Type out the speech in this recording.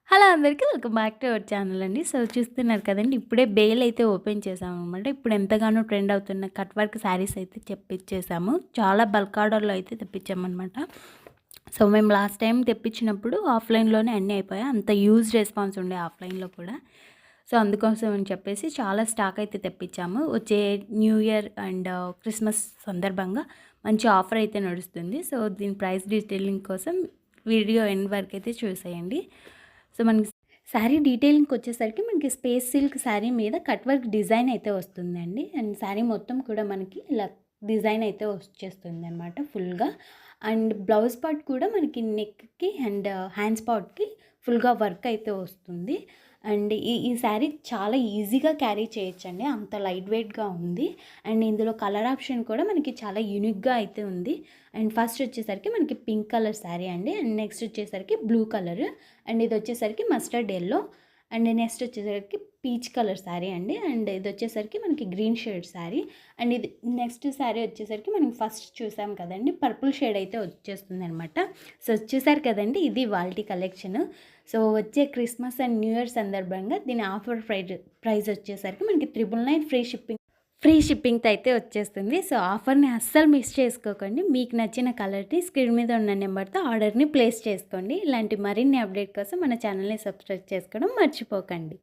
Hello అందరికీ welcome back to our channel అండి. So చూస్తున్నారు కదండి, ఇప్పుడే బేల్ అయితే ఓపెన్ చేసామనమాట. ఇప్పుడు ఎంతగానో ట్రెండ్ అవుతున్న కట్ వర్క్ శారీస్ అయితే తెప్పించేసాము. చాలా బల్క్ ఆర్డర్లో అయితే తెప్పించామన్నమాట. సో మేము లాస్ట్ టైం తెప్పించినప్పుడు ఆఫ్లైన్లోనే అన్నీ అయిపోయాయి. అంత యూజ్ రెస్పాన్స్ ఉండే ఆఫ్లైన్లో కూడా. సో అందుకోసం అని చెప్పేసి చాలా స్టాక్ అయితే తెప్పించాము. వచ్చే న్యూ ఇయర్ అండ్ క్రిస్మస్ సందర్భంగా మంచి ఆఫర్ అయితే నడుస్తుంది. సో దీని ప్రైస్ డీటెయిలింగ్ కోసం వీడియో ఎండ్ వరకు అయితే చూసేయండి. సో మనకి శారీ డీటెయిలింగ్కి వచ్చేసరికి మనకి స్పేస్ సిల్క్ శారీ మీద కట్ వర్క్ డిజైన్ అయితే వస్తుందండి. అండ్ శారీ మొత్తం కూడా మనకి ఇలా డిజైన్ అయితే వచ్చేస్తుంది అనమాట ఫుల్గా. అండ్ బ్లౌజ్ పార్ట్ కూడా మనకి నెక్కి అండ్ హ్యాండ్స్ పార్ట్కి ఫుల్గా వర్క్ అయితే వస్తుంది. అండ్ ఈ శారీ చాలా ఈజీగా క్యారీ చేయొచ్చండి, అంత లైట్ వెయిట్గా ఉంది. అండ్ ఇందులో కలర్ ఆప్షన్ కూడా మనకి చాలా యూనిక్గా అయితే ఉంది. అండ్ ఫస్ట్ వచ్చేసరికి మనకి పింక్ కలర్ శారీ అండి. అండ్ నెక్స్ట్ వచ్చేసరికి బ్లూ కలర్. అండ్ ఇది వచ్చేసరికి మస్టర్డ్ ఎల్లో. అండ్ నెక్స్ట్ వచ్చేసరికి పీచ్ కలర్ శారీ అండి. అండ్ ఇది వచ్చేసరికి మనకి గ్రీన్ షేడ్ శారీ. అండ్ ఇది నెక్స్ట్ శారీ వచ్చేసరికి మనం ఫస్ట్ చూసాం కదండి, పర్పుల్ షేడ్ అయితే వచ్చేస్తుంది అనమాట. సో వచ్చేసారు కదండి, ఇది వాల్టీ కలెక్షన్. సో వచ్చే క్రిస్మస్ అండ్ న్యూ ఇయర్ సందర్భంగా దీని ఆఫర్ ప్రైస్ వచ్చేసరికి మనకి 999 ఫ్రీ షిప్పింగ్తో అయితే వచ్చేస్తుంది. సో ఆఫర్ని అస్సలు మిస్ చేసుకోకండి. మీకు నచ్చిన కలర్ని స్క్రీన్ మీద ఉన్న నెంబర్తో ఆర్డర్ని ప్లేస్ చేసుకోండి. ఇలాంటి మరిన్ని అప్డేట్ కోసం మన ఛానల్ని సబ్స్క్రైబ్ చేసుకోవడం మర్చిపోకండి.